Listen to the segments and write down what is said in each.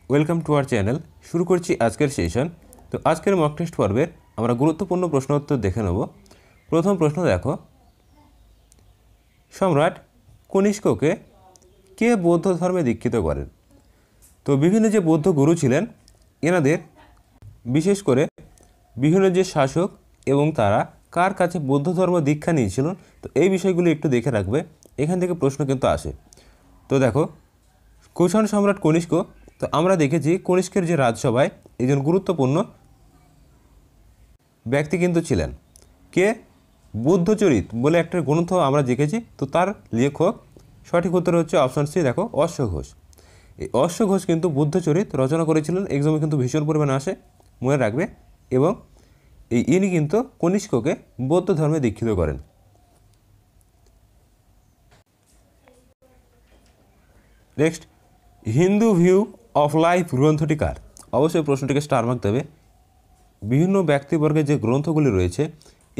Welcome to our channel. শুরু করছি আজকের সেশন। তো আজকের মক টেস্ট পর্বের আমরা গুরুত্বপূর্ণ প্রশ্ন উত্তর দেখে নেব। প্রথম প্রশ্ন দেখো, সম্রাট কনিষ্ককে কে বৌদ্ধ ধর্মে দীক্ষিত করেন? তো বিভিন্ন যে বৌদ্ধ গুরু ছিলেন এনাদের বিশেষ করে বিভিন্ন যে শাসক এবং তারা কার কাছে বৌদ্ধ ধর্ম দীক্ষা নিয়েছিলেন, তো এই বিষয়গুলো একটু দেখে রাখবে, এখান থেকে প্রশ্ন কিন্তু আসে। তো দেখো, কুষাণ সম্রাট কনিষ্ক, তো আমরা দেখেছি কনিষ্কের যে রাজসভায় একজন গুরুত্বপূর্ণ ব্যক্তি কিন্তু ছিলেন কে, বুদ্ধচরিত বলে একটা গ্রন্থ আমরা দেখেছি। তো তার লেখক সঠিক উত্তর হচ্ছে অপশন সি, দেখো অশ্ব ঘোষ। এই অশ্ব ঘোষ কিন্তু বুদ্ধচরিত রচনা করেছিলেন, এক্সামে কিন্তু ভীষণ পরিমাণে আসে, মনে রাখবে। এবং ইনি কিন্তু কনিষ্ককে বৌদ্ধ ধর্মে দীক্ষিত করেন। Next, Hindu view of life গ্রন্থটি কার? অবশ্যই প্রশ্নটিকে স্টার মার্ক দেবে। বিভিন্ন ব্যক্তিবর্গের যে গ্রন্থগুলি রয়েছে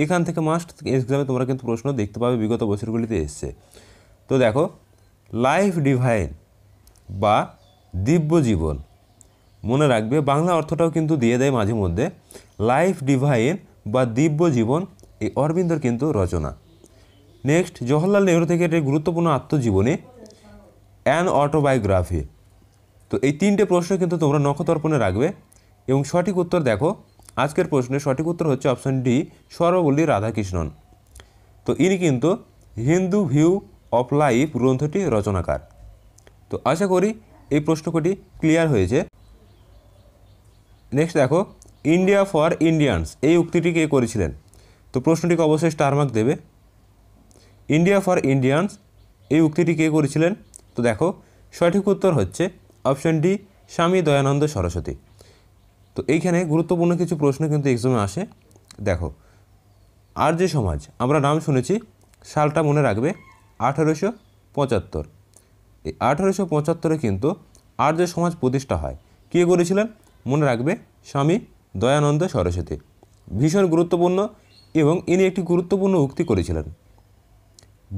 এখান থেকে মাস্ট এক্সামে তোমরা কিন্তু প্রশ্ন দেখতে পাবে, বিগত বছরগুলিতে এসছে। তো দেখো, লাইফ ডিভাইন বা দিব্য জীবন, মনে রাখবে বাংলা অর্থটাও কিন্তু দিয়ে দেয় মাঝে মধ্যে। লাইফ ডিভাইন বা দিব্য জীবন এই অরবিন্দর কিন্তু রচনা। নেক্সট, জওহরলাল নেহরু থেকে একটি গুরুত্বপূর্ণ আত্মজীবনী, অ্যান অটোবায়োগ্রাফি। তো এই তিনটে প্রশ্ন কিন্তু তোমরা নখদর্পণে রাখবে এবং সঠিক উত্তর দেখো, আজকের প্রশ্নের সঠিক উত্তর হচ্ছে অপশন ডি, সর্বপল্লী রাধাকৃষ্ণন। তো ইনি কিন্তু হিন্দু ভিউ অফ লাইফ গ্রন্থটি রচনাকার। তো আশা করি এই প্রশ্নটি ক্লিয়ার হয়েছে। নেক্সট দেখো, ইন্ডিয়া ফর ইন্ডিয়ানস এই উক্তিটি কে করেছিলেন? তো প্রশ্নটিকে অবশ্যই স্টার মার্ক দেবে। ইন্ডিয়া ফর ইন্ডিয়ানস এই উক্তিটি কে করেছিলেন? তো দেখো, সঠিক উত্তর হচ্ছে অপশন ডি, স্বামী দয়ানন্দ সরস্বতী। তো এইখানে গুরুত্বপূর্ণ কিছু প্রশ্ন কিন্তু এক্সামে আসে। দেখো, আর্য সমাজ আমরা নাম শুনেছি, সালটা মনে রাখবে 1875। এই 1875 কিন্তু আর্য সমাজ প্রতিষ্ঠা হয়। কে করেছিলেন? মনে রাখবে স্বামী দয়ানন্দ সরস্বতী। ভীষণ গুরুত্বপূর্ণ এবং ইনি একটি গুরুত্বপূর্ণ উক্তি করেছিলেন,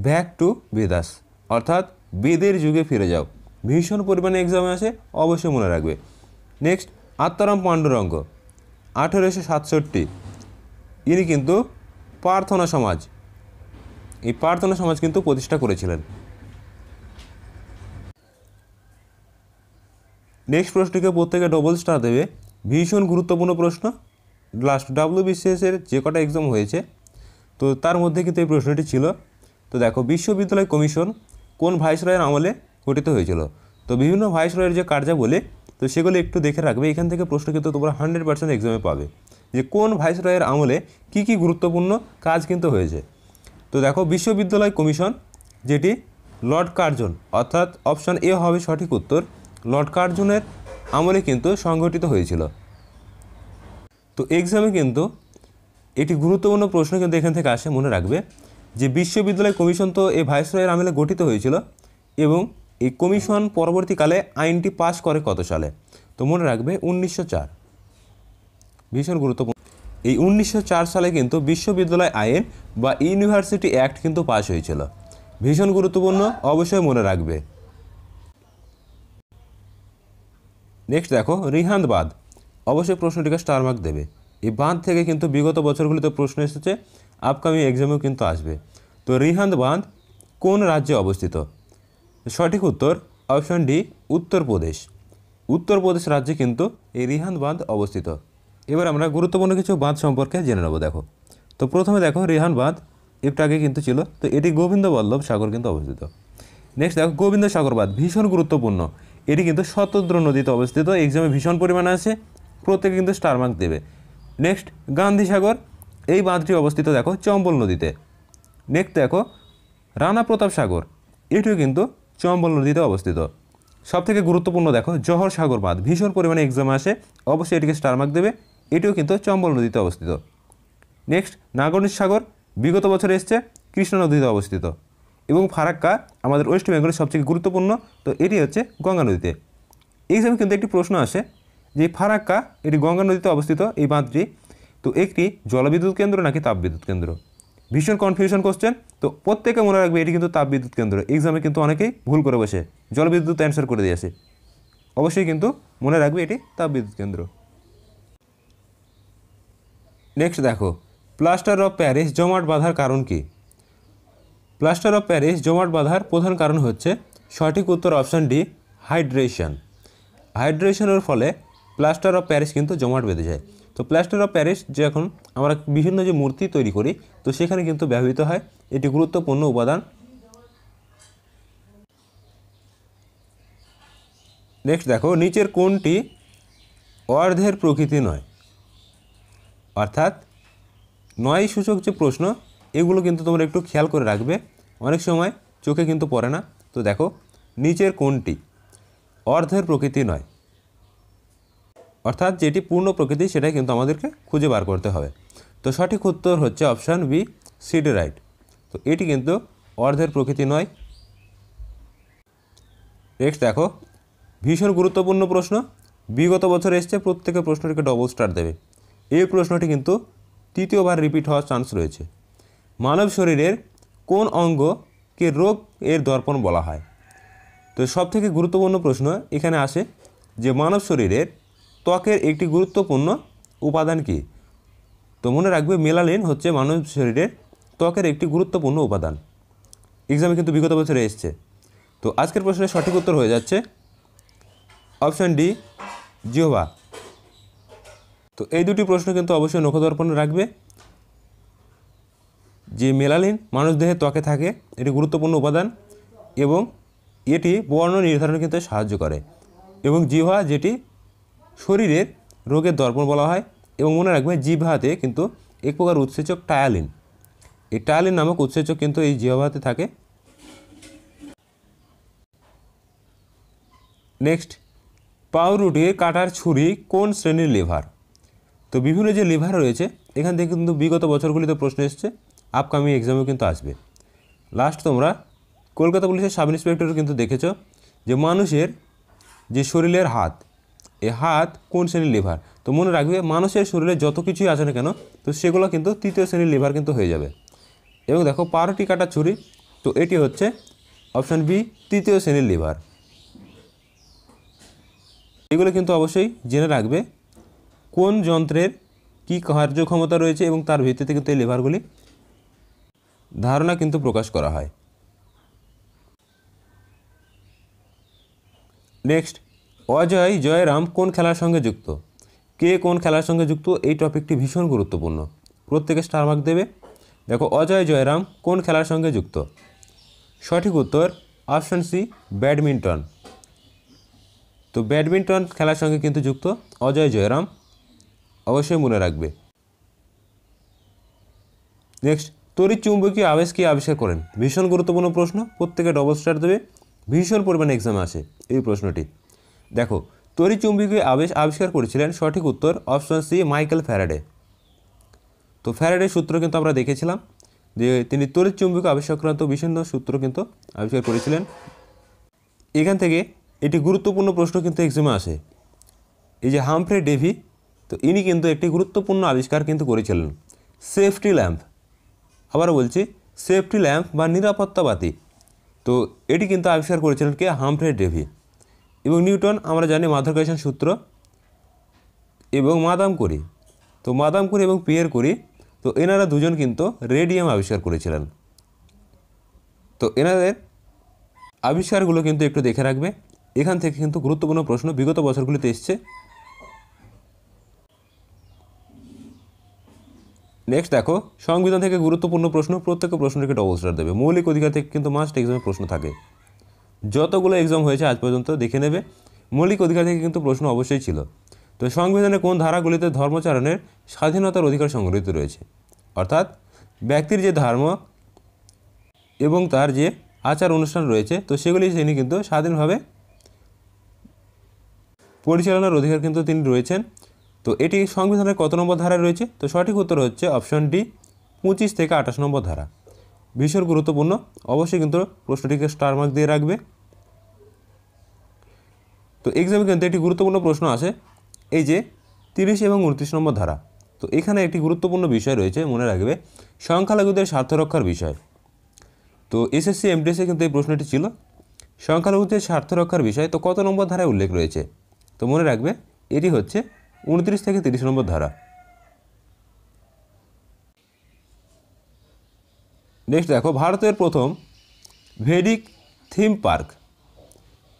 ব্যাক টু বেদাস, অর্থাৎ বেদের যুগে ফিরে যাও। ভীষণ পরিমাণে এক্সামে আসে, অবশ্যই মনে রাখবে। নেক্সট, আত্মারাম পাণ্ডুরঙ্গ 1867, ইনি কিন্তু প্রার্থনা সমাজ, এই প্রার্থনা সমাজ কিন্তু প্রতিষ্ঠা করেছিলেন। নেক্সট প্রশ্নটিকে প্রত্যেকে ডবল স্টার দেবে, ভীষণ গুরুত্বপূর্ণ প্রশ্ন। লাস্ট WBCS-এর যে কটা এক্সাম হয়েছে তো তার মধ্যে কিন্তু এই প্রশ্নটি ছিল। তো দেখো, বিশ্ববিদ্যালয় কমিশন কোন ভাইসরয়ের আমলে গঠিত হয়েছিল? তো বিভিন্ন ভাইসরয়ের যে কার্যাবলী, তো সেগুলো একটু দেখে রাখবে। এখান থেকে প্রশ্ন কিন্তু তোমরা 100% এক্সামে পাবে, যে কোন ভাইসরয়ের আমলে কি কি গুরুত্বপূর্ণ কাজ কিন্তু হয়েছে। তো দেখো, বিশ্ববিদ্যালয় কমিশন যেটি লর্ড কার্জন, অর্থাৎ অপশন এ হবে সঠিক উত্তর, লর্ড কার্জনের আমলে কিন্তু সংগঠিত হয়েছিল। তো এক্সামে কিন্তু এটি গুরুত্বপূর্ণ প্রশ্ন কিন্তু এখান থেকে আসে, মনে রাখবে যে বিশ্ববিদ্যালয় কমিশন তো এই ভাইসরয়ের আমলে গঠিত হয়েছিল এবং এই কমিশন পরবর্তীকালে আইনটি পাস করে কত সালে? তো মনে রাখবে 1904। ভীষণ গুরুত্বপূর্ণ, এই 1904 সালে কিন্তু বিশ্ববিদ্যালয় আইন বা ইউনিভার্সিটি অ্যাক্ট কিন্তু পাস হয়েছিল। ভীষণ গুরুত্বপূর্ণ, অবশ্যই মনে রাখবে। নেক্সট দেখো, রিহান্দ বাঁধ, অবশ্যই প্রশ্নটিকে স্টার মার্ক দেবে। এই বাঁধ থেকে কিন্তু বিগত বছরগুলিতে প্রশ্ন এসেছে, আপকামিং এক্সামেও কিন্তু আসবে। তো রিহান্দ বাঁধ কোন রাজ্যে অবস্থিত? সঠিক উত্তর অপশন ডি, উত্তরপ্রদেশ। উত্তরপ্রদেশ রাজ্যে কিন্তু এই রিহান্দ বাঁধ অবস্থিত। এবার আমরা গুরুত্বপূর্ণ কিছু বাঁধ সম্পর্কে জেনে নেব। দেখো, তো প্রথমে দেখো, রিহান্দ বাঁধ একটু আগে কিন্তু ছিল, তো এটি গোবিন্দ বল্লভ সাগর কিন্তু অবস্থিত। নেক্সট দেখো, গোবিন্দ সাগর বাঁধ ভীষণ গুরুত্বপূর্ণ, এটি কিন্তু শতদ্র নদীতে অবস্থিত। এক্সামে ভীষণ পরিমাণে আছে, প্রত্যেকে কিন্তু স্টার মার্ক দেবে। নেক্সট, গান্ধী সাগর এই বাঁধটি অবস্থিত দেখো চম্বল নদীতে। নেক্সট দেখো, রানা প্রতাপ সাগর, এটিও কিন্তু চম্বল নদীতে অবস্থিত। সবথেকে গুরুত্বপূর্ণ দেখো, জহর সাগর বাঁধ ভীষণ পরিমাণে এক্সামে আসে, অবশ্যই এটিকে স্টার মার্ক দেবে, এটিও কিন্তু চম্বল নদীতে অবস্থিত। নেক্সট, নাগরণী সাগর বিগত বছরে এসছে, কৃষ্ণা নদীতে অবস্থিত। এবং ফারাক্কা আমাদের ওয়েস্ট বেঙ্গলের সবথেকে গুরুত্বপূর্ণ, তো এটি হচ্ছে গঙ্গা নদীতে। এক্সামে কিন্তু একটি প্রশ্ন আসে যে ফারাক্কা এটি গঙ্গা নদীতে অবস্থিত এই বাঁধটি, তো একটি জলবিদ্যুৎ কেন্দ্র নাকি তাপবিদ্যুৎ কেন্দ্র? ভীষণ কনফিউশন কোশ্চেন, তো প্রত্যেকে মনে রাখবে এটি কিন্তু তাপবিদ্যুৎ কেন্দ্র। এক্সামে কিন্তু অনেকেই ভুল করে বসে জলবিদ্যুৎ অ্যান্সার করে দিয়েছে, অবশ্যই কিন্তু মনে রাখবে এটি তাপবিদ্যুৎ কেন্দ্র। নেক্সট দেখো, প্লাস্টার অফ প্যারিস জমাট বাঁধার কারণ কি? প্লাস্টার অফ প্যারিস জমাট বাঁধার প্রধান কারণ হচ্ছে, সঠিক উত্তর অপশান ডি, হাইড্রেশন। হাইড্রেশনের ফলে প্লাস্টার অফ প্যারিস কিন্তু জমাট বেঁধে যায়। তো প্লাস্টার অফ প্যারিস যখন আমরা বিভিন্ন যে মূর্তি তৈরি করি, তো সেখানে কিন্তু ব্যবহৃত হয়, এটি গুরুত্বপূর্ণ উপাদান। নেক্সট দেখো, নিচের কোনটি অর্ধের প্রকৃতি নয়? অর্থাৎ নয় সূচক যে প্রশ্ন, এগুলো কিন্তু তোমরা একটু খেয়াল করে রাখবে, অনেক সময় চোখে কিন্তু পড়ে না। তো দেখো, নিচের কোনটি অর্ধের প্রকৃতি নয়? অর্থাৎ যেটি পূর্ণ প্রকৃতি সেটাই কিন্তু আমাদেরকে খুঁজে বার করতে হবে। তো সঠিক উত্তর হচ্ছে অপশান বি, সিডেরাইট। তো এটি কিন্তু অর্ধের প্রকৃতি নয়। নেক্সট দেখো, ভীষণ গুরুত্বপূর্ণ প্রশ্ন, বিগত বছর এসছে, প্রত্যেকের প্রশ্নটিকে ডবল স্টার দেবে। এই প্রশ্নটি কিন্তু তৃতীয়বার রিপিট হওয়ার চান্স রয়েছে। মানব শরীরের কোন অঙ্গকে রোগ এর দর্পণ বলা হয়? তো সবথেকে গুরুত্বপূর্ণ প্রশ্ন এখানে আসে যে মানব শরীরের ত্বকের একটি গুরুত্বপূর্ণ উপাদান কি? তো মনে রাখবে, মেলানিন হচ্ছে মানব শরীরের ত্বকের একটি গুরুত্বপূর্ণ উপাদান। এক্সামে কিন্তু বিগত বছরে এসছে। তো আজকের প্রশ্নের সঠিক উত্তর হয়ে যাচ্ছে অপশান ডি, জিহ্বা। তো এই দুটি প্রশ্ন কিন্তু অবশ্যই নখদর্পণে রাখবে, যে মেলানিন মানুষদেহের ত্বকে থাকে, এটি গুরুত্বপূর্ণ উপাদান এবং এটি বর্ণ নির্ধারণে কিন্তু সাহায্য করে। এবং জিহ্বা, যেটি শরীরের রোগের দর্পণ বলা হয়। এবং মনে রাখবে, জিহ্বাতে কিন্তু এক প্রকার উৎসেচক টায়ালিন, এই টায়ালিন নামক উৎসেচক কিন্তু এই জিহ্বাতে থাকে। নেক্সট, পাউরুটির কাটার ছুরি কোন শ্রেণীর লিভার? তো বিভিন্ন যে লিভার রয়েছে, এখান থেকে কিন্তু বিগত বছরগুলিতে প্রশ্ন এসছে, আপকামিং এক্সামেও কিন্তু আসবে। লাস্ট তোমরা কলকাতা পুলিশের সাব ইন্সপেক্টরও কিন্তু দেখেছো যে মানুষের যে শরীরের হাত, এই হাত কোন শ্রেণীর লিভার? তো মনে রাখবে, মানুষের শরীরে যত কিছুই আছে না কেন, তো সেগুলো কিন্তু তৃতীয় শ্রেণীর লিভার কিন্তু হয়ে যাবে। এবং দেখো, পাউরুটি কাটার ছুরি, তো এটি হচ্ছে অপশান বি, তৃতীয় শ্রেণীর লিভার। এগুলো কিন্তু অবশ্যই জেনে রাখবে কোন যন্ত্রের কী কার্যক্ষমতা রয়েছে এবং তার ভিত্তিতে কিন্তু এই লিভারগুলি ধারণা কিন্তু প্রকাশ করা হয়। নেক্সট, অজয় জয়রাম কোন খেলার সঙ্গে যুক্ত? কে কোন খেলার সঙ্গে যুক্ত, এই টপিকটি ভীষণ গুরুত্বপূর্ণ, প্রত্যেকে স্টার মার্ক দেবে। দেখো, অজয় জয়রাম কোন খেলার সঙ্গে যুক্ত? সঠিক উত্তর অপশান সি, ব্যাডমিন্টন। তো ব্যাডমিন্টন খেলার সঙ্গে কিন্তু যুক্ত অজয় জয়রাম, অবশ্যই মনে রাখবে। নেক্সট, তড়িৎ চুম্বকীয় আবেশ কে আবিষ্কার করেন? ভীষণ গুরুত্বপূর্ণ প্রশ্ন, প্রত্যেকে ডবল স্টার দেবে, ভীষণ পরিমাণে এক্সামে আসে এই প্রশ্নটি। দেখো, তড়িৎ চুম্বকীয় আবেশ আবিষ্কার করেছিলেন, সঠিক উত্তর অপশান সি, মাইকেল ফ্যারাডে। তো ফ্যারাডের সূত্র কিন্তু আমরা দেখেছিলাম যে তিনি তড়িৎ চুম্বকীয় আবেশ সংক্রান্ত বিভিন্ন সূত্র কিন্তু আবিষ্কার করেছিলেন। এখান থেকে এটি গুরুত্বপূর্ণ প্রশ্ন কিন্তু এক্সামে আসে, এই যে হামফ্রে ডেভি, তো ইনি কিন্তু একটি গুরুত্বপূর্ণ আবিষ্কার কিন্তু করেছিলেন, সেফটি ল্যাম্প। আবারও বলছি, সেফটি ল্যাম্প বা নিরাপত্তা বাতি। তো এটি কিন্তু আবিষ্কার করেছিলেন কে? Humphry Davy. এবং নিউটন আমরা জানি মাধ্যাকর্ষণ সূত্র, এবং মাদাম কুরি। তো মাদাম কুরি এবং পিয়ের কুরি, তো এনারা দুজন কিন্তু রেডিয়াম আবিষ্কার করেছিলেন। তো এনাদের আবিষ্কারগুলো কিন্তু একটু দেখে রাখবে, এখান থেকে কিন্তু গুরুত্বপূর্ণ প্রশ্ন বিগত বছরগুলিতে এসছে। নেক্সট দেখো, সংবিধান থেকে গুরুত্বপূর্ণ প্রশ্ন, প্রত্যেক প্রশ্নটিকে ডবল স্টার দেবে। মৌলিক অধিকার থেকে কিন্তু মাস্ট এক্সামে প্রশ্ন থাকে, যতগুলো এক্সাম হয়েছে আজ পর্যন্ত দেখে নেবে, মৌলিক অধিকার থেকে কিন্তু প্রশ্ন অবশ্যই ছিল। তো সংবিধানের কোন ধারাগুলিতে ধর্মাচরণের স্বাধীনতার অধিকার সংগঠিত রয়েছে? অর্থাৎ ব্যক্তির যে ধর্ম এবং তার যে আচার অনুষ্ঠান রয়েছে, তো সেগুলি তিনি কিন্তু স্বাধীনভাবে পরিচালনার অধিকার কিন্তু তিনি রয়েছেন। তো এটি সংবিধানের কত নম্বর ধারায় রয়েছে? তো সঠিক উত্তর হচ্ছে অপশান ডি, 25 থেকে 28 নম্বর ধারা। ভীষণ গুরুত্বপূর্ণ, অবশ্যই কিন্তু প্রশ্নটিকে স্টার মার্ক দিয়ে রাখবে। তো এক্সামে কিন্তু একটি গুরুত্বপূর্ণ প্রশ্ন আসে, এই যে 30 এবং 29 নম্বর ধারা। তো এখানে একটি গুরুত্বপূর্ণ বিষয় রয়েছে, মনে রাখবে, সংখ্যালঘুদের স্বার্থ রক্ষার বিষয়। তো এসএসসি এমটিএসে কিন্তু এই প্রশ্নটি ছিল, সংখ্যালঘুদের স্বার্থ রক্ষার বিষয়। তো কত নম্বর ধারায় উল্লেখ রয়েছে? তো মনে রাখবে এটি হচ্ছে 29 থেকে 30 নম্বর ধারা। নেক্সট দেখো, ভারতের প্রথম ভেদিক থিম পার্ক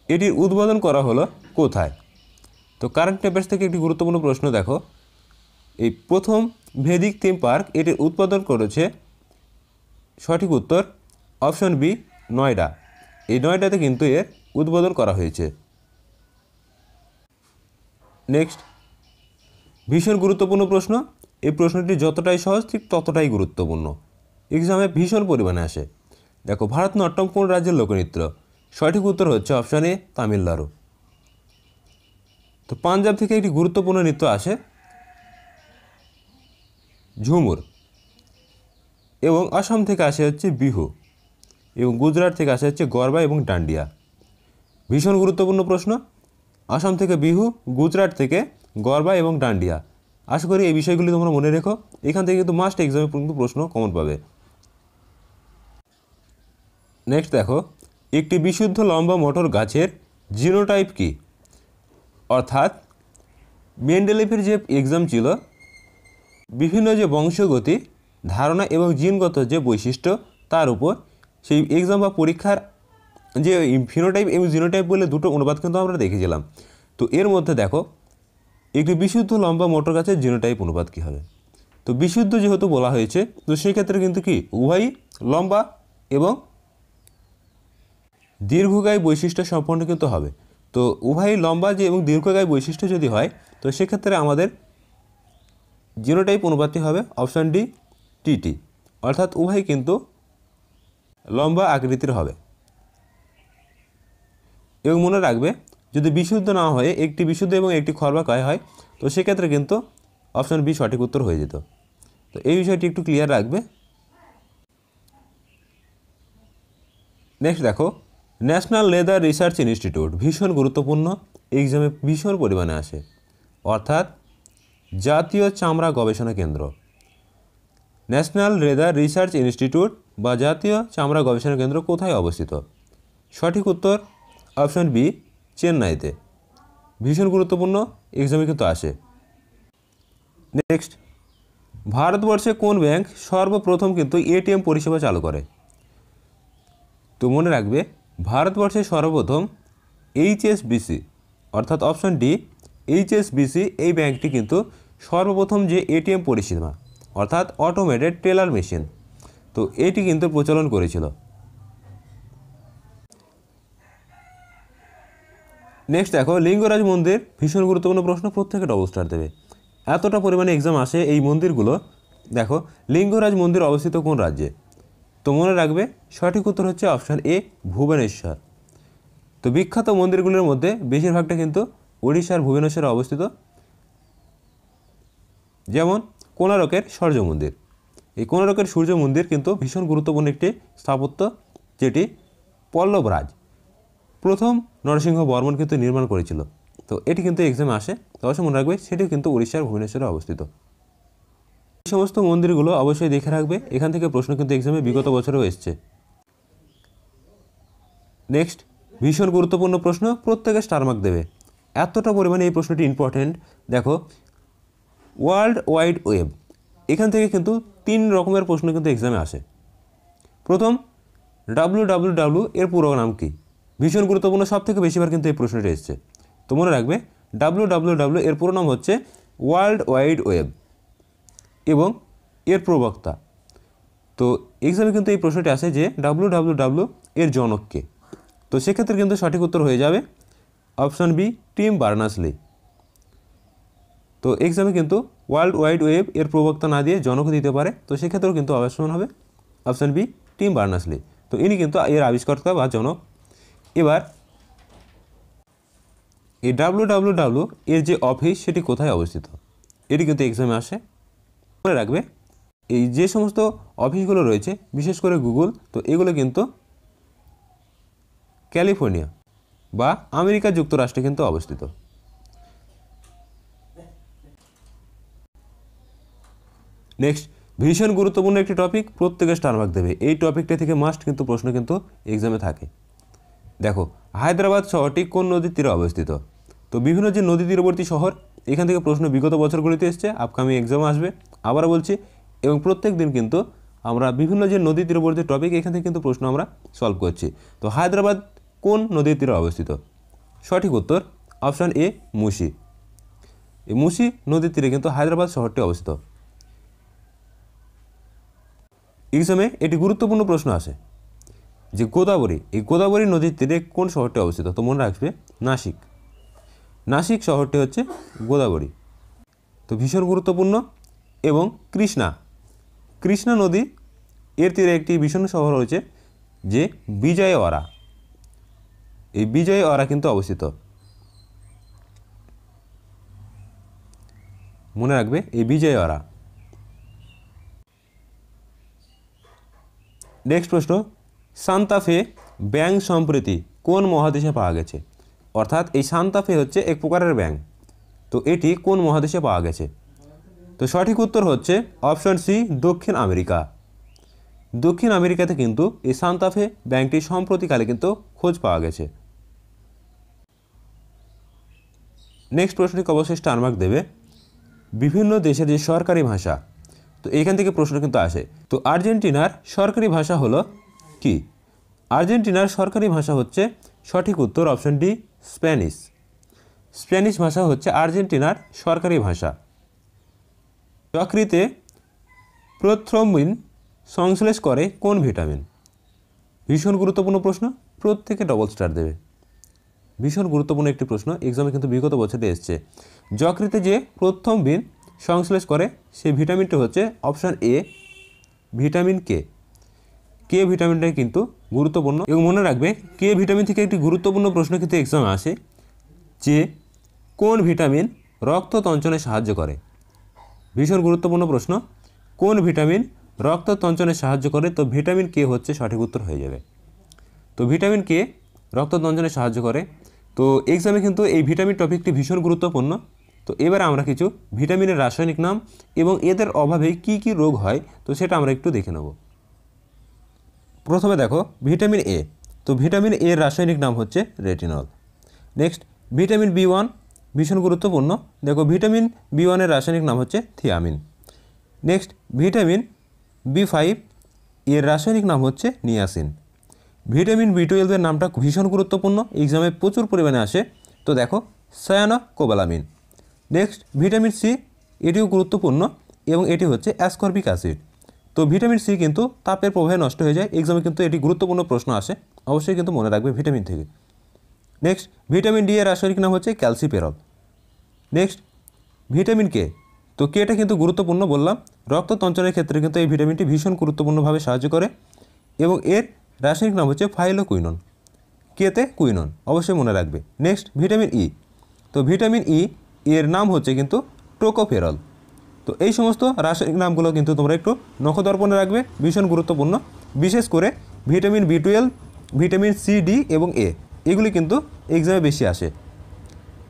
এটির উদ্বোধন করা হলো কোথায়? তো কারেন্ট অ্যাফেয়ার্স থেকে একটি গুরুত্বপূর্ণ প্রশ্ন দেখো, এই প্রথম ভেদিক থিম পার্ক এটির উদ্বোধন করেছে, সঠিক উত্তর অপশন বি নয়ডা। এই নয়ডাতে কিন্তু এর উদ্বোধন করা হয়েছে। নেক্সট, ভীষণ গুরুত্বপূর্ণ প্রশ্ন, এই প্রশ্নটি যতটাই সহজ ঠিক ততটাই গুরুত্বপূর্ণ, এক্সামে ভীষণ পরিমাণে আসে। দেখো, ভারতনাট্যম কোন রাজ্যের লোকনৃত্য? সঠিক উত্তর হচ্ছে অপশান এ তামিলনাড়ু। তো পাঞ্জাব থেকে একটি গুরুত্বপূর্ণ নৃত্য আসে ঝুমুর, এবং আসাম থেকে আসে হচ্ছে বিহু, এবং গুজরাট থেকে আসে হচ্ছে গরবা এবং ডান্ডিয়া। ভীষণ গুরুত্বপূর্ণ প্রশ্ন, আসাম থেকে বিহু, গুজরাট থেকে গরবা এবং ডান্ডিয়া। আশা করি এই বিষয়গুলি তোমরা মনে রেখো, এখান থেকে কিন্তু মাস্ট এক্সামে কিন্তু প্রশ্ন কমন পাবে। নেক্সট দেখো, একটি বিশুদ্ধ লম্বা মটর গাছের জিনোটাইপ কি? অর্থাৎ মেন্ডেলিভের যে এক্সাম ছিল, বিভিন্ন যে বংশগতি ধারণা এবং জিনগত যে বৈশিষ্ট্য তার উপর সেই এক্সাম বা পরীক্ষার যে ফিনোটাইপ এবং জিনোটাইপ বলে দুটো অনুবাদ কিন্তু আমরা দেখেছিলাম। তো এর মধ্যে দেখো, একটি বিশুদ্ধ লম্বা মটর গাছের জিনোটাইপ অনুবাদ কী হবে? তো বিশুদ্ধ যেহেতু বলা হয়েছে, তো সেই ক্ষেত্রে কিন্তু কি উভয়ই লম্বা এবং দীর্ঘকায় বৈশিষ্ট্য সম্পন্ন কিন্তু হবে। তো উভয়ই লম্বা যে এবং দীর্ঘকায় বৈশিষ্ট্য যদি হয়, তো সেক্ষেত্রে আমাদের জিনোটাইপ অনুবাদটি হবে অপশান ডি টিটি, অর্থাৎ উভয় কিন্তু লম্বা আকৃতির হবে। এবং মনে রাখবে, যদি বিশুদ্ধ না হয়ে একটি বিশুদ্ধ এবং একটি খর্বাকায় হয়, তো সেক্ষেত্রে কিন্তু অপশান বি সঠিক উত্তর হয়ে যেত। তো এই বিষয়টি একটু ক্লিয়ার রাখবে। নেক্সট দেখো, ন্যাশনাল লেদার রিসার্চ ইনস্টিটিউট ভীষণ গুরুত্বপূর্ণ, এক্সামে ভীষণ পরিমাণে আসে, অর্থাৎ জাতীয় চামড়া গবেষণা কেন্দ্র। ন্যাশনাল লেদার রিসার্চ ইনস্টিটিউট বা জাতীয় চামড়া গবেষণা কেন্দ্র কোথায় অবস্থিত? সঠিক উত্তর অপশান বি চেন্নাইতে। ভীষণ গুরুত্বপূর্ণ, এক্সামে কিন্তু আসে। নেক্সট, ভারতবর্ষে কোন ব্যাংক সর্বপ্রথম কিন্তু এটিএম পরিষেবা চালু করে? তো মনে রাখবে, ভারতবর্ষে সর্বপ্রথম এইচএসবিসি, অর্থাৎ অপশান ডি এইচএসবিসি, এই ব্যাংকটি কিন্তু সর্বপ্রথম যে এটিএম পরিষেবা অর্থাৎ অটোমেটেড টেলার মেশিন, তো এটি কিন্তু প্রচলন করেছিল। নেক্সট দেখো, লিঙ্গরাজ মন্দির ভীষণ গুরুত্বপূর্ণ প্রশ্ন, প্রত্যেকে ডবল স্টার দেবে, এতটা পরিমাণে এক্সাম আসে এই মন্দিরগুলো। দেখো, লিঙ্গরাজ মন্দির অবস্থিত কোন রাজ্যে? তো মনে রাখবে, সঠিক উত্তর হচ্ছে অপশান এ ভুবনেশ্বর। তো বিখ্যাত মন্দিরগুলির মধ্যে বেশিরভাগটা কিন্তু ওড়িশার ভুবনেশ্বরে অবস্থিত, যেমন কোণারকের সূর্য মন্দির। এই কোণারকের সূর্য মন্দির কিন্তু ভীষণ গুরুত্বপূর্ণ একটি স্থাপত্য, যেটি পল্লবরাজ প্রথম নরসিংহ বর্মন কিন্তু নির্মাণ করেছিল। তো এটি কিন্তু এক্সামে আসে, তো অবশ্যই মনে রাখবে সেটিও কিন্তু উড়িষ্যার ভুবনেশ্বরে অবস্থিত। এই সমস্ত মন্দিরগুলো অবশ্যই দেখে রাখবে, এখান থেকে প্রশ্ন কিন্তু এক্সামে বিগত বছরেও এসছে। নেক্সট, ভীষণ গুরুত্বপূর্ণ প্রশ্ন, প্রত্যেকে স্টার মার্ক দেবে, এতটা পরিমাণে এই প্রশ্নটি ইম্পর্টেন্ট। দেখো, ওয়ার্ল্ড ওয়াইড ওয়েব, এখান থেকে কিন্তু 3 রকমের প্রশ্ন কিন্তু এক্সামে আসে। প্রথম, WWW এর পুরো নাম কী? ভীষণ গুরুত্বপূর্ণ, সব থেকে বেশিবার কিন্তু এই প্রশ্নটি এসছে। তো মনে রাখবে, WWW এর পুরো নাম হচ্ছে ওয়ার্ল্ড ওয়াইড ওয়েব, এবং এর প্রবক্তা। তো এক্সামে কিন্তু এই প্রশ্নটি আসে যে WWW এর জনক কে? তো সেক্ষেত্রে কিন্তু সঠিক উত্তর হয়ে যাবে অপশান বি টিম বার্নার্স-লি। তো এক্সামে কিন্তু ওয়ার্ল্ড ওয়াইড ওয়েব এর প্রবক্তা না দিয়ে জনক দিতে পারে, তো সেক্ষেত্রেও কিন্তু অবশ্যই হবে অপশান বি টিম বার্নার্স-লি। তো ইনি কিন্তু এর আবিষ্কর্তা বা জনক। এবার এই WWW এর যে অফিস সেটি কোথায় অবস্থিত? এটি কিন্তু এক্সামে আসে। মনে রাখবে, এই যে সমস্ত অফিসগুলো রয়েছে, বিশেষ করে গুগল, তো এগুলো কিন্তু ক্যালিফোর্নিয়া বা আমেরিকা যুক্তরাষ্ট্রে কিন্তু অবস্থিত। নেক্সট, ভীষণ গুরুত্বপূর্ণ একটি টপিক, প্রত্যেকে স্টার মার্ক দেবে, এই টপিকটা থেকে মাস্ট কিন্তু প্রশ্ন কিন্তু এক্সামে থাকে। দেখো, হায়দ্রাবাদ শহরটি কোন নদীর তীরে অবস্থিত? তো বিভিন্ন যে নদী তীরবর্তী শহর এখান থেকে প্রশ্ন বিগত বছরগুলিতে এসছে, আপকামিং এক্সাম আসবে, আবারও বলছি। এবং প্রত্যেক দিন কিন্তু আমরা বিভিন্ন যে নদী তীরবর্তী টপিক এখান থেকে কিন্তু প্রশ্ন আমরা সলভ করছি। তো হায়দ্রাবাদ কোন নদীর তীরে অবস্থিত? সঠিক উত্তর অপশান এ মুসি। এই মুসি নদীর তীরে কিন্তু হায়দ্রাবাদ শহরটি অবস্থিত। এক্সামে এটি গুরুত্বপূর্ণ প্রশ্ন আসে যে গোদাবরী, এই গোদাবরী নদীর তীরে কোন শহরটি অবস্থিত? তো মনে রাখবে নাসিক। নাসিক শহরটি হচ্ছে গোদাবরী। তো ভীষণ গুরুত্বপূর্ণ। এবং কৃষ্ণা নদী এর তীরে একটি ভীষণ শহর হয়েছে যে বিজয়ওয়াড়া। এই বিজয়ওয়াড়া কিন্তু অবস্থিত, মনে রাখবে এই বিজয়ওয়াড়া। নেক্সট প্রশ্ন, সান্তা ফে ব্যাঙ সম্প্রতি কোন মহাদেশে পাওয়া গেছে? অর্থাৎ এই সান্তা ফে হচ্ছে এক প্রকারের ব্যাঙ, তো এটি কোন মহাদেশে পাওয়া গেছে? তো সঠিক উত্তর হচ্ছে অপশন সি দক্ষিণ আমেরিকা। দক্ষিণ আমেরিকাতে কিন্তু এই সান্তা ফে ব্যাঙটি সম্প্রতিকালে কিন্তু খোঁজ পাওয়া গেছে। নেক্সট প্রশ্নটিকে অবশ্যই স্টার মার্ক দেবে। বিভিন্ন দেশের যে সরকারি ভাষা, তো এখান থেকে প্রশ্ন কিন্তু আসে। তো আর্জেন্টিনার সরকারি ভাষা হলো কি? আর্জেন্টিনার সরকারি ভাষা হচ্ছে সঠিক উত্তর অপশন ডি স্প্যানিশ। স্প্যানিশ ভাষা হচ্ছে আর্জেন্টিনার সরকারি ভাষা। যকৃতে প্রথ্রম্বিন সংশ্লেষ করে কোন ভিটামিন? ভীষণ গুরুত্বপূর্ণ প্রশ্ন, প্রত্যেকে ডবল স্টার দেবে। ভীষণ গুরুত্বপূর্ণ একটি প্রশ্ন, এক্সামে কিন্তু বিগত বছরে এসছে। যকৃতে যে প্রথ্রম্বিন সংশ্লেষ করে সেই ভিটামিনটি হচ্ছে অপশান এ ভিটামিন কে। কে ভিটামিনটাই কিন্তু গুরুত্বপূর্ণ। এবং মনে রাখবে কে ভিটামিন থেকে একটি গুরুত্বপূর্ণ প্রশ্ন কিন্তু এক্সামে আসে যে কোন ভিটামিন রক্ত তঞ্চনে সাহায্য করে? ভীষণ গুরুত্বপূর্ণ প্রশ্ন, কোন ভিটামিন রক্ত তঞ্চনে সাহায্য করে? তো ভিটামিন কে হচ্ছে সঠিক উত্তর হয়ে যাবে। তো ভিটামিন কে রক্ত তঞ্চনে সাহায্য করে। তো এক্সামে কিন্তু এই ভিটামিন টপিকটি ভীষণ গুরুত্বপূর্ণ। তো এবারে আমরা কিছু ভিটামিনের রাসায়নিক নাম এবং এদের অভাবে কি কি রোগ হয় তো সেটা আমরা একটু দেখে নেব। প্রথমে দেখো ভিটামিন এ। তো ভিটামিন এর রাসায়নিক নাম হচ্ছে রেটিনল। নেক্সট ভিটামিন বি1, ভীষণ গুরুত্বপূর্ণ। দেখো ভিটামিন বি1 রাসায়নিক নাম হচ্ছে থিয়ামিন। নেক্সট ভিটামিন বি5 এর রাসায়নিক নাম হচ্ছে নিয়াসিন। ভিটামিন বি12 এর নামটা ভীষণ গুরুত্বপূর্ণ, এক্সামে প্রচুর পরিমাণে আসে। তো দেখো সায়ানোকোবালামিন। নেক্সট ভিটামিন সি, এটিও গুরুত্বপূর্ণ এবং এটি হচ্ছে অ্যাসকর্বিক অ্যাসিড। তো ভিটামিন সি কিন্তু তাপের প্রভাবে নষ্ট হয়ে যায়, এক্সামে কিন্তু এটি গুরুত্বপূর্ণ প্রশ্ন আসে, অবশ্যই কিন্তু মনে রাখবে ভিটামিন থেকে। নেক্সট ভিটামিন ডি এর রাসায়নিক নাম হচ্ছে ক্যালসিফেরল। Next vitamin K. তো কেটা কিন্তু গুরুত্বপূর্ণ বললাম, রক্ত তঞ্চনের ক্ষেত্রে কিন্তু এই ভিটামিনটি ভীষণ গুরুত্বপূর্ণভাবে সাহায্য করে এবং এর রাসায়নিক নাম হচ্ছে ফাইলোকুইনন। কেতে কুইনন, অবশ্যই মনে রাখবে। Next vitamin E. তো ভিটামিন ই এর নাম হচ্ছে কিন্তু টোকোফেরল। তো এই সমস্ত রাসায়নিক নামগুলো কিন্তু তোমরা একটু নখদর্পণে রাখবে, ভীষণ গুরুত্বপূর্ণ। বিশেষ করে ভিটামিন বি12, ভিটামিন সি, ডি এবং এ, এগুলি কিন্তু এক্সামে বেশি আসে।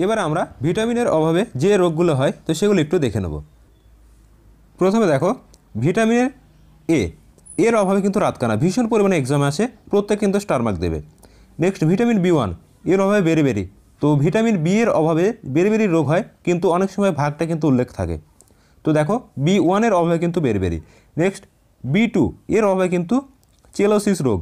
এবার আমরা ভিটামিনের অভাবে যে রোগগুলো হয় তো সেগুলো একটু দেখে নেব। প্রথমে দেখো ভিটামিনের এ এর অভাবে কিন্তু রাতকানা ভীষণ পরিমাণে এক্সামে আসে, প্রত্যেক কিন্তু স্টার মার্ক দেবে। নেক্সট ভিটামিন বি1 এর অভাবে বেরিবেরি। তো ভিটামিন বি এর অভাবে বেরিবেরি রোগ হয়, কিন্তু অনেক সময় ভাগটা কিন্তু উল্লেখ থাকে। তো দেখো বি1 এর অভাবে কিন্তু বেরিবেরি। নেক্সট বি2 এর অভাবে কিন্তু চেলোসিস রোগ,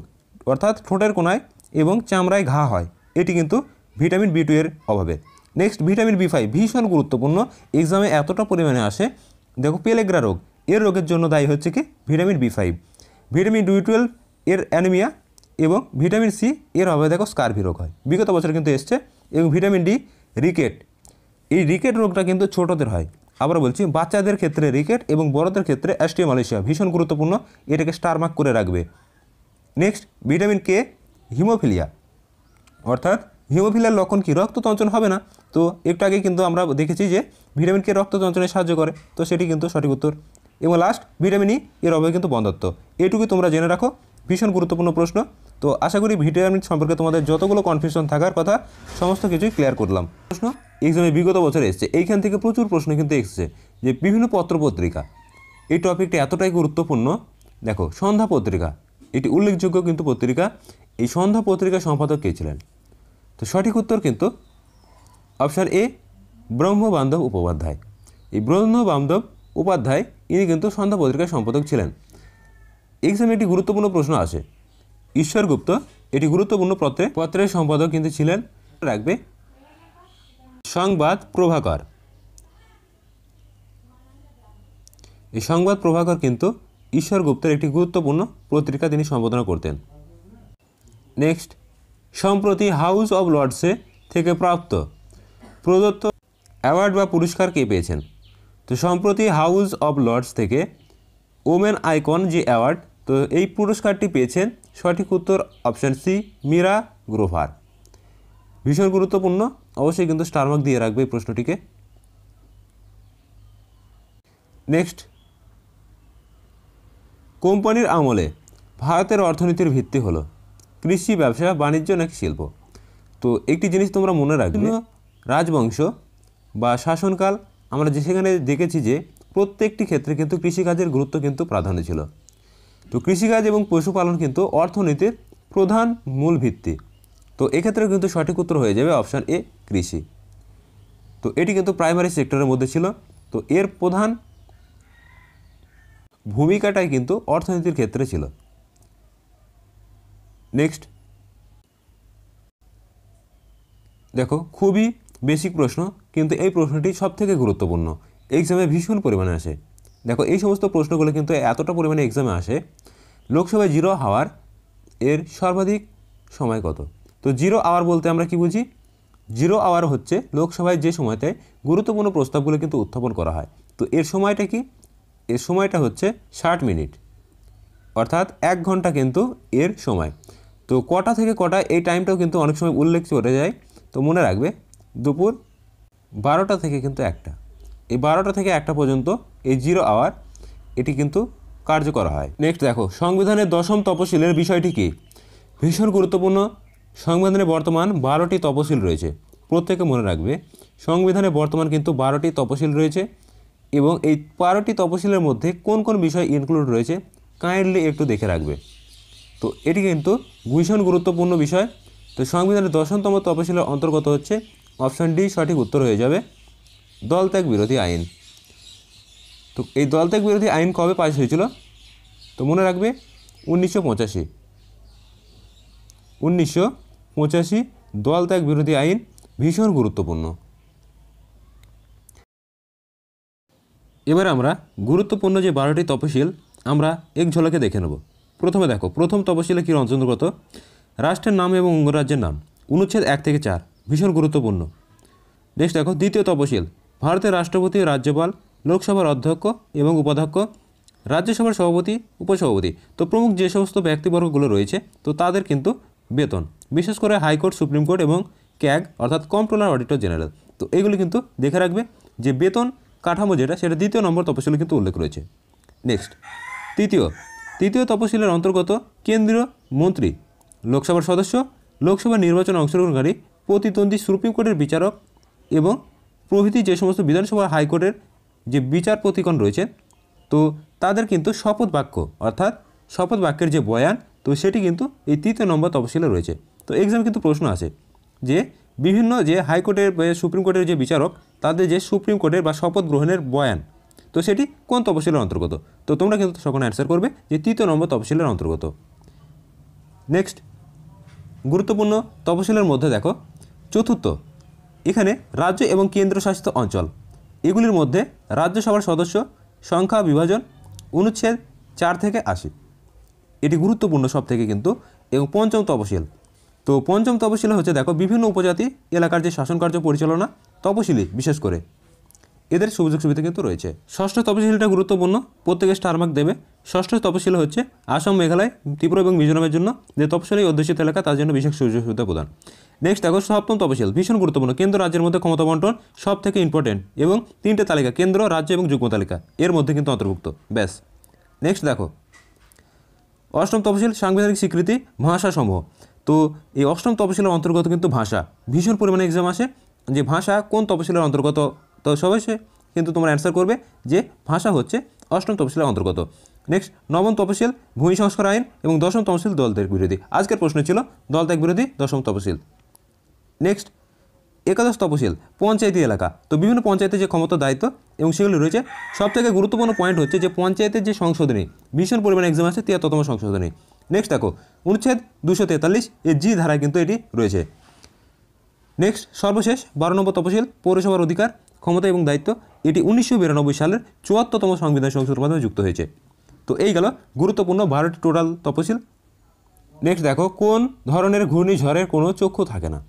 অর্থাৎ ঠোঁটের কোনায় এবং চামড়ায় ঘা হয়, এটি কিন্তু ভিটামিন বি2 এর অভাবে। নেক্সট ভিটামিন বি5 ভীষণ গুরুত্বপূর্ণ, এক্সামে এতটা পরিমাণে আসে। দেখো পেলেগ্রা রোগ, এর রোগের জন্য দায়ী হচ্ছে কি ভিটামিন বি5। ভিটামিন বি12 এর অ্যানিমিয়া এবং ভিটামিন সি এর অভাবে দেখো স্কারভি রোগ হয়, বিগত বছর কিন্তু এসছে। এবং ভিটামিন ডি রিকেট, এই রিকেট রোগটা কিন্তু ছোটদের হয়। আবার বলছি বাচ্চাদের ক্ষেত্রে রিকেট এবং বড়দের ক্ষেত্রে অ্যাস্টিওমালেশিয়া, ভীষণ গুরুত্বপূর্ণ, এটাকে স্টার মার্ক করে রাখবে। নেক্সট ভিটামিন কে হিমোফিলিয়া, অর্থাৎ হিমোফিলিয়ার লক্ষণ কি? রক্ত তঞ্চন হবে না। তো একটু আগে কিন্তু আমরা দেখেছি যে ভিটামিন কে রক্ত তঞ্চনে সাহায্য করে, তো সেটি কিন্তু সঠিক উত্তর। এবং লাস্ট ভিটামিন ই এর অভাবে কিন্তু বন্ধ্যাত্ব, এটুকুই তোমরা জেনে রাখো, ভীষণ গুরুত্বপূর্ণ প্রশ্ন। তো আশা করি ভিটামিন সম্পর্কে তোমাদের যতগুলো কনফিউশন থাকার কথা সমস্ত কিছুই ক্লিয়ার করলাম। প্রশ্ন এক্সামে বিগত বছরে এসছে, এইখান থেকে প্রচুর প্রশ্ন কিন্তু এসেছে যে বিভিন্ন পত্রপত্রিকা, এই টপিকটি এতটাই গুরুত্বপূর্ণ। দেখো সন্ধ্যা পত্রিকা, এটি উল্লেখযোগ্য কিন্তু পত্রিকা। এই সন্ধ্যা পত্রিকার সম্পাদক কে ছিলেন? তো সঠিক উত্তর কিন্তু অপশান এ ব্রহ্মবান্ধব উপাধ্যায়। এই ব্রহ্মবান্ধব উপাধ্যায় ইনি কিন্তু সন্ধ্যা পত্রিকার সম্পাদক ছিলেন। এক্সামে একটি গুরুত্বপূর্ণ প্রশ্ন আসে, ঈশ্বর গুপ্ত এটি গুরুত্বপূর্ণ পত্রের সম্পাদক কিন্তু ছিলেন। রাখবে সংবাদ প্রভাকর। এই সংবাদ প্রভাকর কিন্তু ঈশ্বর গুপ্তের একটি গুরুত্বপূর্ণ পত্রিকা তিনি সম্পাদনা করতেন। নেক্সট, সম্প্রতি হাউস অব লর্ডসে থেকে প্রদত্ত অ্যাওয়ার্ড বা পুরস্কার কে পেয়েছেন? তো সম্প্রতি হাউস অব লর্ডস থেকে ওমেন আইকন যে অ্যাওয়ার্ড, তো এই পুরস্কারটি পেয়েছেন সঠিক উত্তর অপশান সি মীরা গ্রোভার। ভীষণ গুরুত্বপূর্ণ, অবশ্যই কিন্তু স্টার মার্ক দিয়ে রাখবে এই প্রশ্নটিকে। নেক্সট, কোম্পানির আমলে ভারতের অর্থনীতির ভিত্তি হলো কৃষি, ব্যবসা, বাণিজ্য নাকি শিল্প? তো একটি জিনিস তোমরা মনে রাখবে, রাজবংশ বা শাসনকাল আমরা সেখানে দেখেছি যে প্রত্যেকটি ক্ষেত্রে কিন্তু কৃষিকাজের গুরুত্ব কিন্তু প্রাধান্য ছিল। তো কৃষিকাজ এবং পশুপালন কিন্তু অর্থনীতির প্রধান মূল ভিত্তি। তো এক্ষেত্রে কিন্তু সঠিক উত্তর হয়ে যাবে অপশান এ কৃষি। তো এটি কিন্তু প্রাইমারি সেক্টরের মধ্যে ছিল। তো এর প্রধান ভূমিকাটাই কিন্তু অর্থনীতির ক্ষেত্রে ছিল। নেক্সট দেখো, খুবই বেসিক প্রশ্ন, কিন্তু এই প্রশ্নটি সবথেকে গুরুত্বপূর্ণ, এক্সামে ভীষণ পরিমাণে আসে। দেখো, এই সমস্ত প্রশ্নগুলো কিন্তু এতটা পরিমাণে এক্সামে আসে। লোকসভায় 0 আওয়ার এর সর্বাধিক সময় কত? তো 0 আওয়ার বলতে আমরা কি বুঝি? 0 আওয়ার হচ্ছে লোকসভায় যে সময়তে গুরুত্বপূর্ণ প্রস্তাবগুলো কিন্তু উত্থাপন করা হয়। তো এর সময়টা কি? এর সময়টা হচ্ছে 60 মিনিট, অর্থাৎ 1 ঘন্টা কিন্তু এর সময়। তো কটা থেকে কটা এই টাইমটাও কিন্তু অনেক সময় উল্লেখ করে যায়। তো মনে রাখবে দুপুর 12টা থেকে কিন্তু 1টা, এই 12টা থেকে 1টা পর্যন্ত এই 0 আওয়ার এটি কিন্তু কার্যকর হয়। নেক্সট দেখো, সংবিধানের 10ম তপশিলের বিষয়টি কি? ভীষণ গুরুত্বপূর্ণ। সংবিধানে বর্তমান 12টি তপশিল রয়েছে। প্রত্যেকে মনে রাখবে সংবিধানে বর্তমান কিন্তু 12টি তপশিল রয়েছে, এবং এই 12টি তপশিলের মধ্যে কোন কোন বিষয় ইনক্লুড রয়েছে কাইন্ডলি একটু দেখে রাখবে। তো এটি কিন্তু ভীষণ গুরুত্বপূর্ণ বিষয়। তো সংবিধানের 10তম তপশিলের অন্তর্গত হচ্ছে অপশান ডি সঠিক উত্তর হয়ে যাবে দলত্যাগ বিরোধী আইন। তো এই দলত্যাগ বিরোধী আইন কবে পাস হয়েছিল? তো মনে রাখবে 1985 দলত্যাগ বিরোধী আইন ভীষণ গুরুত্বপূর্ণ। এবার আমরা গুরুত্বপূর্ণ যে 12টি তপশিল আমরা এক ঝলকে দেখে নেব। প্রথমে দেখো, প্রথম তপশিলে কী অন্তর্গত? রাষ্ট্রের নাম এবং অঙ্গরাজ্যের নাম, অনুচ্ছেদ 1 থেকে 4, ভীষণ গুরুত্বপূর্ণ। নেক্সট দেখো, দ্বিতীয় তপশিল ভারতের রাষ্ট্রপতি, রাজ্যপাল, লোকসভার অধ্যক্ষ এবং উপাধ্যক্ষ, রাজ্যসভার সভাপতি, উপসভাপতি, তো প্রমুখ যে সমস্ত ব্যক্তিবর্গগুলো রয়েছে তো তাদের কিন্তু বেতন, বিশেষ করে হাইকোর্ট, সুপ্রিম কোর্ট এবং ক্যাগ অর্থাৎ কম্ট্রোলার অডিটর জেনারেল, তো এগুলো কিন্তু দেখে রাখবে যে বেতন কাঠামো যেটা সেটা 2য় নম্বর তপশিলে কিন্তু উল্লেখ রয়েছে। নেক্সট তৃতীয় তপশিলের অন্তর্গত কেন্দ্রীয় মন্ত্রী, লোকসভার সদস্য, লোকসভা নির্বাচনে অংশগ্রহণকারী, প্রতিদ্বন্দ্বী সুপ্রিম কোর্টের বিচারক এবং প্রভৃতি যে সমস্ত বিধানসভা হাইকোর্টের যে বিচারপতিগণ রয়েছে তো তাদের কিন্তু শপথ বাক্য অর্থাৎ শপথ বাক্যের যে বয়ান তো সেটি কিন্তু এই 3য় নম্বর তপশিলে রয়েছে। তো এক্সাম কিন্তু প্রশ্ন আছে যে বিভিন্ন যে হাইকোর্টের বা সুপ্রিম কোর্টের যে বিচারক তাদের যে সুপ্রিম কোর্টের বা শপথ গ্রহণের বয়ান তো সেটি কোন তপশিলের অন্তর্গত? তো তোমরা কিন্তু সকলে অ্যান্সার করবে যে 3য় নম্বর তপশিলের অন্তর্গত। নেক্সট গুরুত্বপূর্ণ তপশিলের মধ্যে দেখো চতুর্থ, এখানে রাজ্য এবং কেন্দ্রশাসিত অঞ্চল এগুলির মধ্যে রাজ্যসভার সদস্য সংখ্যা বিভাজন, অনুচ্ছেদ 4 থেকে 80, এটি গুরুত্বপূর্ণ সব থেকে কিন্তু। এবং পঞ্চম তপশিল, তো পঞ্চম তপশিলে হচ্ছে দেখো বিভিন্ন উপজাতি এলাকার যে শাসন কার্য পরিচালনা তপশিলি বিশেষ করে এদের সুযোগ সুবিধা কিন্তু রয়েছে। ষষ্ঠ তপশিলটা গুরুত্বপূর্ণ, প্রত্যেকে স্টার মার্ক দেবে। ষষ্ঠ তপশিল হচ্ছে আসাম, মেঘালয়, ত্রিপুরা এবং মিজোরামের জন্য যে তপশিলি অধ্যুষিত এলাকা তার জন্য বিশেষ সুযোগ সুবিধা প্রদান। নেক্সট দেখো সপ্তম তপশিল, ভীষণ গুরুত্বপূর্ণ, কেন্দ্র রাজ্যের মধ্যে ক্ষমতা বন্টন সব থেকে ইম্পর্টেন্ট, এবং 3টে তালিকা কেন্দ্র, রাজ্য এবং যুগ্ম তালিকা এর মধ্যে কিন্তু অন্তর্ভুক্ত। ব্যাস। নেক্সট দেখো অষ্টম তপশিল, সাংবিধানিক স্বীকৃতি, ভাষা সমূহ। তো এই অষ্টম তপশিলের অন্তর্গত কিন্তু ভাষা, ভীষণ পরিমাণে এক্সাম আসে যে ভাষা কোন তপশিলের অন্তর্গত, তো সবাই কিন্তু তোমরা অ্যান্সার করবে যে ভাষা হচ্ছে অষ্টম তপশিলের অন্তর্গত। নেক্সট নবম তপশিল ভূমি সংস্কার আইন, এবং 10ম তপশিল দলত্যাগ বিরোধী। আজকের প্রশ্ন ছিল দলত্যাগ বিরোধী 10ম তপশিল। নেক্সট একাদশ তপশিল পঞ্চায়েতি এলাকা। তো বিভিন্ন পঞ্চায়েতের যে ক্ষমতা দায়িত্ব এবং সেগুলি রয়েছে। সবথেকে গুরুত্বপূর্ণ পয়েন্ট হচ্ছে যে পঞ্চায়েতের যে সংশোধনী, ভীষণ পরিমাণে এক্সাম আছে 73তম সংশোধনী। নেক্সট দেখো অনুচ্ছেদ 243 এর জি ধারায় কিন্তু এটি রয়েছে। নেক্সট সর্বশেষ 12 নম্বর তপশিল পৌরসভার অধিকার, ক্ষমতা এবং দায়িত্ব। এটি 1992 সালের 74তম সংবিধান সংশোধনের মাধ্যমে যুক্ত হয়েছে। তো এই গেল গুরুত্বপূর্ণ 12টি টোটাল তপশিল। নেক্সট দেখো কোন ধরনের ঘূর্ণিঝড়ের কোনো চক্ষু থাকে না।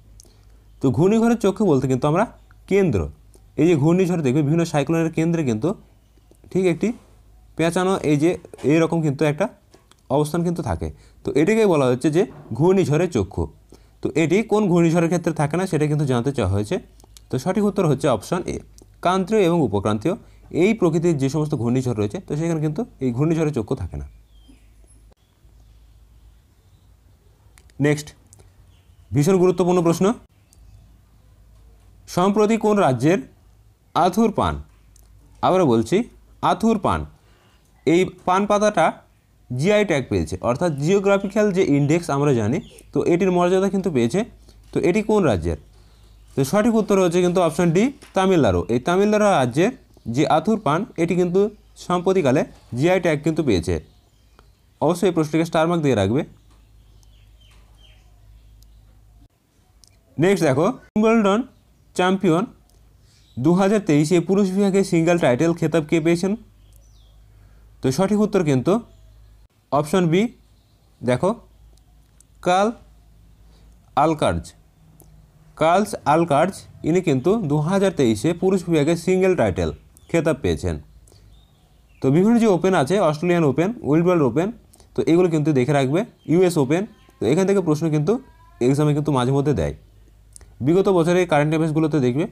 তো ঘূর্ণিঝড়ের চক্ষু বলতে কিন্তু আমরা কেন্দ্র, এই যে ঘূর্ণিঝড় দেখবে বিভিন্ন সাইক্লোনের কেন্দ্রে কিন্তু ঠিক একটি পেঁচানো এই যে এইরকম কিন্তু একটা অবস্থান কিন্তু থাকে। তো এটিকেই বলা হচ্ছে যে ঘূর্ণিঝড়ের চক্ষু। তো এটি কোন ঘূর্ণিঝড়ের ক্ষেত্রে থাকে না সেটা কিন্তু জানতে চাওয়া হয়েছে। তো সঠিক উত্তর হচ্ছে অপশন এ, ক্রান্তীয় এবং উপক্রান্তীয় এই প্রকৃতির যে সমস্ত ঘূর্ণিঝড় রয়েছে তো সেখানে কিন্তু এই ঘূর্ণিঝড়ের চক্ষু থাকে না। নেক্সট ভীষণ গুরুত্বপূর্ণ প্রশ্ন, সম্প্রতি কোন রাজ্যের আথুর পান, আবারও বলছি আথুর পান, এই পান পাতাটা জিআই ট্যাগ পেয়েছে, অর্থাৎ জিওগ্রাফিক্যাল যে ইন্ডেক্স আমরা জানি তো এটির মর্যাদা কিন্তু পেয়েছে। তো এটি কোন রাজ্যের? তো সঠিক উত্তর হচ্ছে কিন্তু অপশন ডি, তামিলনাড়ু। এই তামিলনাড়ু রাজ্যের যে আথুর পান এটি কিন্তু সাম্প্রতিককালে জিআই ট্যাগ কিন্তু পেয়েছে। অবশ্যই এই প্রশ্নটিকে স্টার মার্ক দিয়ে রাখবে। নেক্সট দেখো উইম্বলডন চ্যাম্পিয়ন 2023 পুরুষ বিভাগে সিঙ্গেল টাইটেল খেতাব কে পেয়েছেন? তো সঠিক উত্তর কিন্তু অপশন বি, দেখো কার্ল আলকার্জ। কার্লস আলকার্জ ইনি কিন্তু 2023 পুরুষ বিভাগে সিঙ্গেল টাইটেল খেতাব পেয়েছেন। তো বিভিন্ন যে ওপেন আছে, অস্ট্রেলিয়ান ওপেন, উইম্বলডন ওপেন, তো এগুলো কিন্তু দেখে রাখবে। ইউএস ওপেন, তো এখান থেকে প্রশ্ন কিন্তু এক্সামে কিন্তু মাঝে মধ্যে দেয়। বিগত বছরের কারেন্ট অ্যাফেয়ার্সগুলোতে দেখবে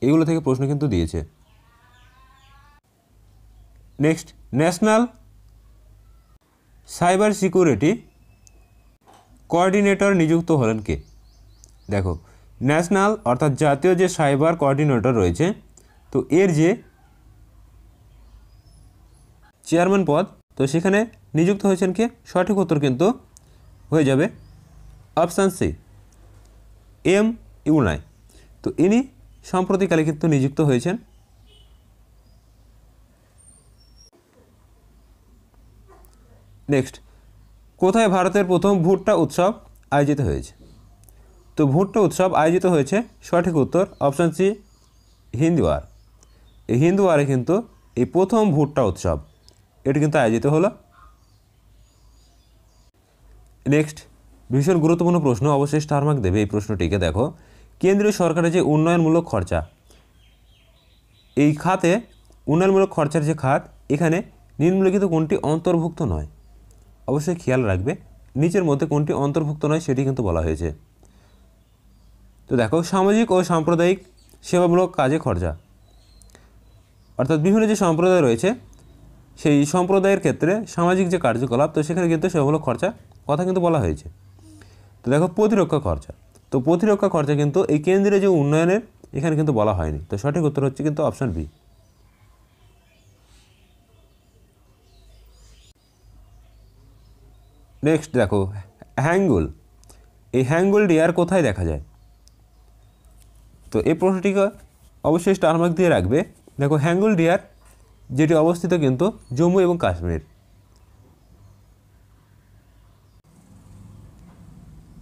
এগুলো থেকে প্রশ্ন কিন্তু দিয়েছে। Next national cyber security coordinator নিযুক্ত হলেন কে? দেখো ন্যাশনাল অর্থাৎ জাতীয় যে সাইবার কোঅর্ডিনেটর রয়েছে তো এর যে চেয়ারম্যান পদ তো সেখানে নিযুক্ত হয়েছেন কে? সঠিক উত্তর কিন্তু হয়ে যাবে অপশান সি, এম ইউনাই। তো ইনি সম্প্রতিকালে কিন্তু নিযুক্ত হয়েছেন। নেক্সট কোথায় ভারতের প্রথম ভুট্টা উৎসব আয়োজিত হয়েছে? তো ভুট্টা উৎসব আয়োজিত হয়েছে, সঠিক উত্তর অপশান সি, হিন্দওয়ার। এই হিন্দওয়ারে কিন্তু এই প্রথম ভুট্টা উৎসব এটি কিন্তু আয়োজিত হলো। নেক্সট ভীষণ গুরুত্বপূর্ণ প্রশ্ন, অবশ্যই স্টার মার্ক দেবে এই প্রশ্নটিকে। দেখো কেন্দ্রীয় সরকারের যে উন্নয়নমূলক খরচা, এই খাতে উন্নয়নমূলক খরচার যে খাত এখানে নিম্নলিখিত কোনটি অন্তর্ভুক্ত নয়? অবশ্যই খেয়াল রাখবে নিচের মধ্যে কোনটি অন্তর্ভুক্ত নয় সেটি কিন্তু বলা হয়েছে। তো দেখো সামাজিক ও সাম্প্রদায়িক সেবামূলক কাজে খরচা, অর্থাৎ বিভিন্ন যে সম্প্রদায় রয়েছে সেই সম্প্রদায়ের ক্ষেত্রে সামাজিক যে কার্যকলাপ তো সেখানে কিন্তু সেবামূলক খরচা কথা কিন্তু বলা হয়েছে। তো দেখো প্রতিরক্ষা খরচা, তো প্রতিরক্ষা খরচা কিন্তু এই কেন্দ্রীয় যে উন্নয়নের এখানে কিন্তু বলা হয়নি। তো সঠিক উত্তর হচ্ছে কিন্তু অপশান বি। নেক্সট দেখো হ্যাঙ্গুল, এই হ্যাঙ্গুল ডিয়ার কোথায় দেখা যায়? তো এই প্রশ্নটিকে অবশ্যই স্টার মার্ক দিয়ে রাখবে। দেখো হ্যাঙ্গুল ডিয়ার যেটি অবস্থিত কিন্তু জম্মু এবং কাশ্মীর।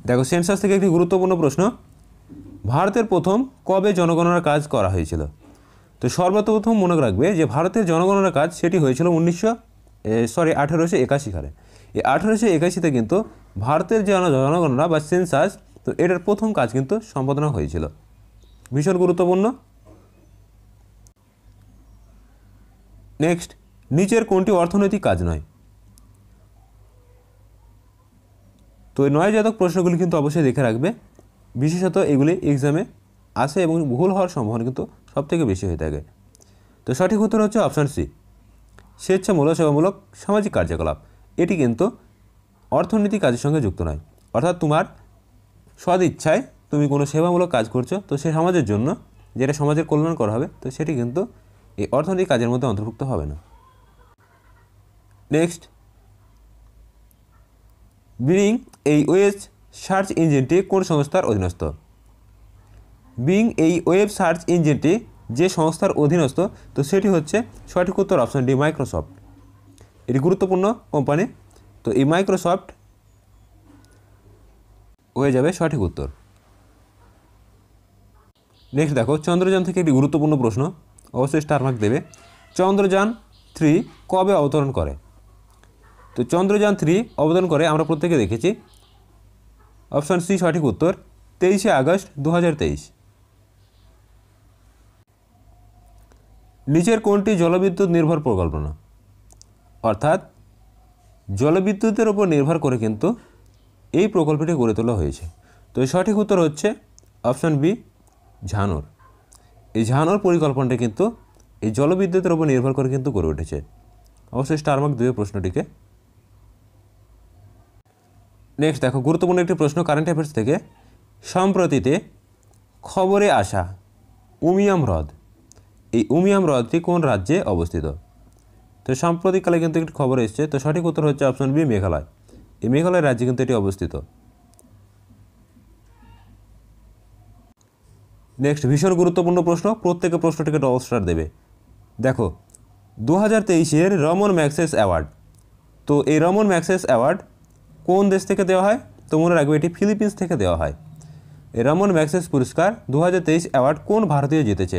দেখো সেন্সাস থেকে একটি গুরুত্বপূর্ণ প্রশ্ন, ভারতের প্রথম কবে জনগণনার কাজ করা হয়েছিল? তো সর্বপ্রথম মনে রাখবে যে ভারতের জনগণনার কাজ সেটি হয়েছিল 1881 সালে। এই 1881তে কিন্তু ভারতের যে জনগণনা বা সেন্সাস তো এটার প্রথম কাজ কিন্তু সম্পাদনা হয়েছিল। ভীষণ গুরুত্বপূর্ণ। নেক্সট নিচের কোনটি অর্থনৈতিক কাজ নয়? তো এই 9 জাতক প্রশ্নগুলি কিন্তু অবশ্যই দেখে রাখবে, বিশেষত এগুলি এক্সামে আসে এবং ভুল হওয়ার সম্ভাবনা কিন্তু সবথেকে বেশি হয়ে থাকে। তো সঠিক উত্তর হচ্ছে অপশান সি, স্বেচ্ছামূলক সেবামূলক সামাজিক কার্যকলাপ। এটি কিন্তু অর্থনৈতিক কাজের সঙ্গে যুক্ত নয়, অর্থাৎ তোমার সদ ইচ্ছায় তুমি কোনো সেবামূলক কাজ করছো তো সে সমাজের জন্য যেটা সমাজের কল্যাণ করা হবে তো সেটি কিন্তু এই অর্থনৈতিক কাজের মধ্যে অন্তর্ভুক্ত হবে না। নেক্সট বিং এই ওয়েব সার্চ ইঞ্জিনটি কোন সংস্থার অধীনস্থ? বিং এই ওয়েব সার্চ ইঞ্জিনটি যে সংস্থার অধীনস্থ, তো সেটি হচ্ছে সঠিক উত্তর অপশন ডি মাইক্রোসফট। এটি গুরুত্বপূর্ণ কোম্পানি, তো এই মাইক্রোসফট হয়ে যাবে সঠিক উত্তর। নেক্সট দেখো, চন্দ্রযান থেকে একটি গুরুত্বপূর্ণ প্রশ্ন, অবশ্যই স্টার মার্ক দেবে। চন্দ্রযান 3 কবে অবতরণ করে? তো চন্দ্রযান 3 অবতরণ করে আমরা প্রত্যেকে দেখেছি, অপশন সি সঠিক উত্তর 23শে আগস্ট 2023। নিচের কোনটি জলবিদ্যুৎ নির্ভর পরিকল্পনা? অর্থাৎ জলবিদ্যুতের উপর নির্ভর করে কিন্তু এই প্রকল্পটি গড়ে তোলা হয়েছে। তো সঠিক উত্তর হচ্ছে অপশন বি ঝানর। এই ঝানর পরিকল্পনাটি কিন্তু এই জলবিদ্যুতের উপর নির্ভর করে কিন্তু গড়ে উঠেছে। অবশ্যই স্টার মার্ক দেবে প্রশ্নটিকে। নেক্সট দেখো, গুরুত্বপূর্ণ একটি প্রশ্ন কারেন্ট অ্যাফেয়ার্স থেকে। সম্প্রতিতে খবরে আসা উমিয়াম হ্রদ, এই উমিয়াম হ্রদটি কোন রাজ্যে অবস্থিত? তো সাম্প্রতিককালে কিন্তু একটি খবর এসেছে, তো সঠিক উত্তর হচ্ছে অপশন বি মেঘালয়। এই মেঘালয় রাজ্যে কিন্তু এটি অবস্থিত। নেক্সট ভীষণ গুরুত্বপূর্ণ প্রশ্ন, প্রত্যেকে প্রশ্নটিকে ডবল স্টার দেবে। দেখো 2023-এর রমন ম্যাগসেস অ্যাওয়ার্ড, তো এই রমন ম্যাগসেস অ্যাওয়ার্ড কোন দেশ থেকে দেওয়া হয়? তো মনে রাখবে এটি ফিলিপিন্স থেকে দেওয়া হয়। এই রমন ম্যাগসেস পুরস্কার 2023 অ্যাওয়ার্ড কোন ভারতীয় জিতেছে?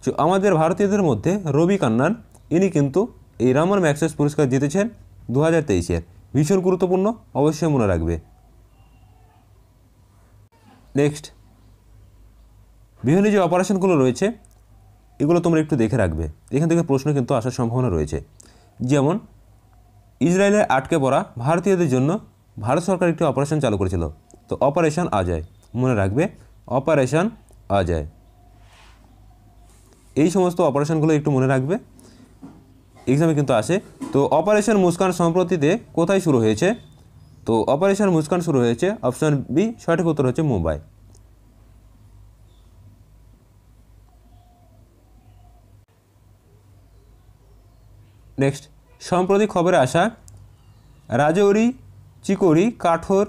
তো আমাদের ভারতীয়দের মধ্যে রবি কান্নান, ইনি কিন্তু এই রমন ম্যাগসেস পুরস্কার জিতেছেন 2023-এর। ভীষণ গুরুত্বপূর্ণ, অবশ্যই মনে রাখবে। নেক্সট, বিভিন্ন যে অপারেশনগুলো রয়েছে এগুলো তোমরা একটু দেখে রাখবে, এখান থেকে প্রশ্ন কিন্তু আসার সম্ভাবনা রয়েছে। যেমন ইসরায়েলের আটকে পড়া ভারতীয়দের জন্য ভারত সরকার একটি অপারেশন চালু করেছিল, তো অপারেশন অজয়, মনে রাখবে অপারেশন অজয়। এই সমস্ত অপারেশনগুলো একটু মনে রাখবে, এক্সামে কিন্তু আসে। তো অপারেশন মুস্কান সম্প্রতিতে কোথায় শুরু হয়েছে? তো অপারেশন মুস্কান শুরু হয়েছে অপশন বি সঠিক উত্তর হচ্ছে মুম্বাই। নেক্সট, সম্প্রতি খবরে আসা রাজৌরি চিকোরি কাঠোর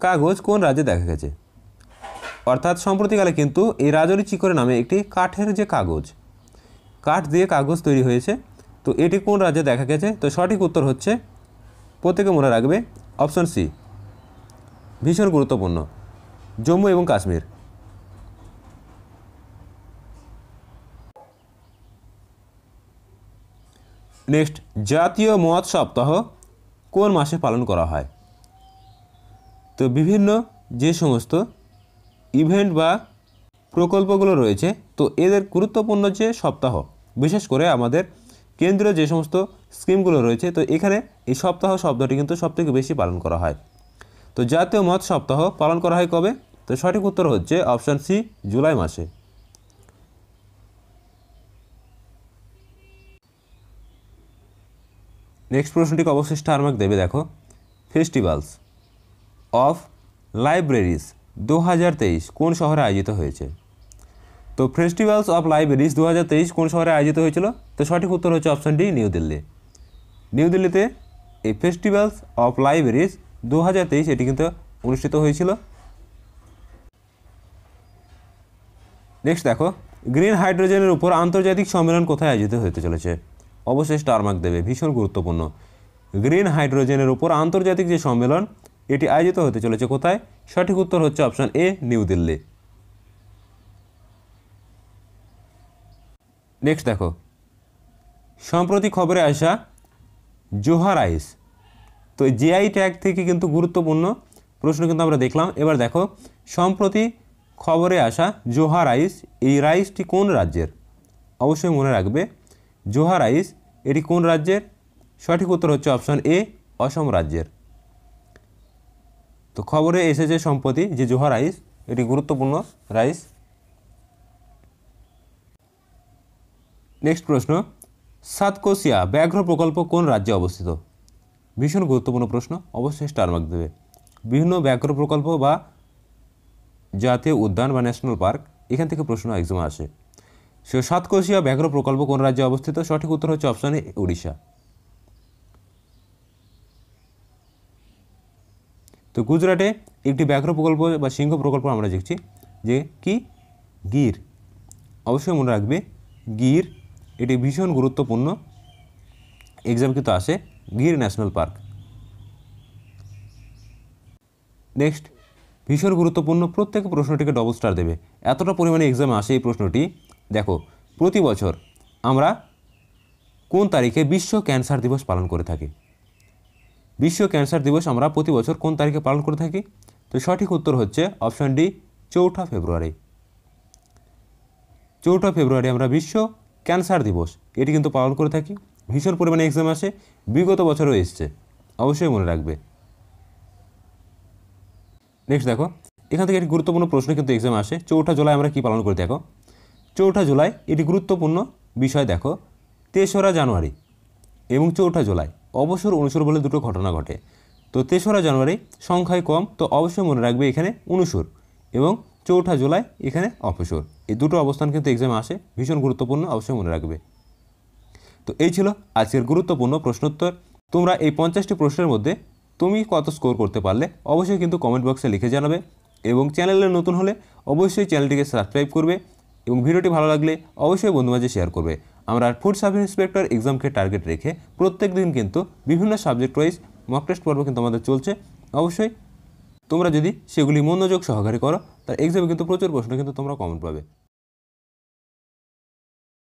কাগজ কোন রাজ্যে দেখা গেছে? অর্থাৎ সম্প্রতিকালে কিন্তু এই রাজৌরি চিকোরি নামে একটি কাঠের যে কাগজ, কাঠ দিয়ে কাগজ তৈরি হয়েছে, তো এটি কোন রাজ্যে দেখা গেছে? তো সঠিক উত্তর হচ্ছে, প্রত্যেকে মনে রাখবে অপশন সি, ভীষণ গুরুত্বপূর্ণ, জম্মু এবং কাশ্মীর। নেক্সট, জাতীয় মৎ সপ্তাহ কোন মাসে পালন করা হয়? তো বিভিন্ন যে সমস্ত ইভেন্ট বা প্রকল্পগুলো রয়েছে, তো এদের গুরুত্বপূর্ণ যে সপ্তাহ, বিশেষ করে আমাদের কেন্দ্রীয় যে সমস্ত স্কিমগুলো রয়েছে, তো এখানে এই সপ্তাহ শব্দটি কিন্তু সবথেকে বেশি পালন করা হয়। তো জাতীয় মৎ সপ্তাহ পালন করা হয় কবে? তো সঠিক উত্তর হচ্ছে অপশান সি জুলাই মাসে। নেক্সট প্রশ্নটিকে অবশ্যই স্টার মার্ক দেবে। দেখো, ফেস্টিভ্যালস অফ লাইব্রেরিজ 2023 কোন শহরে আয়োজিত হয়েছে? তো ফেস্টিভ্যালস অফ লাইব্রেরিজ 2023 কোন শহরে আয়োজিত হয়েছিল? তো সঠিক উত্তর হচ্ছে option D new Delhi. New দিল্লিতে এই ফেস্টিভ্যালস অফ লাইব্রেরিজ 2023 এটি কিন্তু অনুষ্ঠিত হয়েছিল। নেক্সট দেখো, গ্রিন হাইড্রোজেনের উপর আন্তর্জাতিক সম্মেলন কোথায় আয়োজিত হতে চলেছে? অবশ্যই স্টার মার্ক দেবে, ভীষণ গুরুত্বপূর্ণ। গ্রিন হাইড্রোজেনের উপর আন্তর্জাতিক যে সম্মেলন এটি আয়োজিত হতে চলেছে কোথায়? সঠিক উত্তর হচ্ছে option a new Delhi. Next দেখো, সম্প্রতি খবরে আসা জোহা রাইস, তো জিআই ট্যাগ থেকে কিন্তু গুরুত্বপূর্ণ প্রশ্ন কিন্তু আমরা দেখলাম। এবার দেখো, সম্প্রতি খবরে আসা জোহা রাইস, এই রাইসটি কোন রাজ্যের? অবশ্যই মনে রাখবে জোহা রাইস এটি কোন রাজ্যের? সঠিক উত্তর হচ্ছে অপশান এ অসম রাজ্যের। তো খবরে এসেছে সম্প্রতি যে জোহা রাইস এটি গুরুত্বপূর্ণ রাইস। নেক্সট প্রশ্ন, সাতকোশিয়া ব্যাঘ্র প্রকল্প কোন রাজ্যে অবস্থিত? ভীষণ গুরুত্বপূর্ণ প্রশ্ন, অবশ্যই স্টার মার্ক দেবে। বিভিন্ন ব্যাঘ্র প্রকল্প বা জাতীয় উদ্যান বা ন্যাশনাল পার্ক, এখান থেকে প্রশ্ন এক্সামে আসে। সে সাতকোশিয়া ব্যাঘ্র প্রকল্প কোন রাজ্যে অবস্থিত? সঠিক উত্তর হচ্ছে অপশান এ উড়িষ্যা। তো গুজরাটে একটি ব্যাঘ্র প্রকল্প বা সিংহ প্রকল্প আমরা দেখছি, যে কি গির, অবশ্যই মনে রাখবে গির এটি ভীষণ গুরুত্বপূর্ণ এক্সাম কিন্তু আসে গির ন্যাশনাল পার্ক। নেক্সট, ভীষণ গুরুত্বপূর্ণ, প্রত্যেক প্রশ্নটিকে ডবল স্টার দেবে, এতটা পরিমাণে এক্সাম আসে এই প্রশ্নটি। দেখো, প্রতি বছর আমরা কোন তারিখে বিশ্ব ক্যান্সার দিবস পালন করে থাকি? বিশ্ব ক্যান্সার দিবস আমরা প্রতি বছর কোন তারিখে পালন করে থাকি? তো সঠিক উত্তর হচ্ছে অপশান ডি, 4 ফেব্রুয়ারি। 4 ফেব্রুয়ারি আমরা বিশ্ব ক্যান্সার দিবস এটি কিন্তু পালন করে থাকি। ভীষণ পরিমাণে এক্সাম আসে, বিগত বছরও এসছে, অবশ্যই মনে রাখবে। নেক্সট দেখো, এখান থেকে একটি গুরুত্বপূর্ণ প্রশ্ন কিন্তু এক্সাম আসে, 4 জুলাই আমরা কি পালন করি? দেখো, 4 জুলাই এটি গুরুত্বপূর্ণ বিষয়। দেখো, 3রা জানুয়ারি এবং 4 জুলাই অবসর অনুসর বলে দুটো ঘটনা ঘটে। তো 3রা জানুয়ারি সংখ্যায় কম, তো অবশ্যই মনে রাখবে এখানে অনুসর, এবং 4 জুলাই এখানে অপসর, এই দুটো অবস্থান কিন্তু এক্সামে আসে, ভীষণ গুরুত্বপূর্ণ, অবশ্যই মনে রাখবে। তো এই ছিল আজকের গুরুত্বপূর্ণ প্রশ্নোত্তর। তোমরা এই 50টি প্রশ্নের মধ্যে তুমি কত স্কোর করতে পারলে অবশ্যই কিন্তু কমেন্ট বক্সে লিখে জানাবে, এবং চ্যানেলে নতুন হলে অবশ্যই চ্যানেলটিকে সাবস্ক্রাইব করবে, এবং ভিডিওটি ভালো লাগলে অবশ্যই বন্ধু মাঝে শেয়ার করবে। আমরা ফুড সাব ইন্সপেক্টর এক্সামকে টার্গেট রেখে প্রত্যেক দিন কিন্তু বিভিন্ন সাবজেক্ট ওয়াইজ মক টেস্ট পর্ব কিন্তু আমাদের চলছে। অবশ্যই তোমরা যদি সেগুলি মনোযোগ সহকারে করো, তার এক্সামে কিন্তু প্রচুর প্রশ্ন কিন্তু তোমরা কমন পাবে।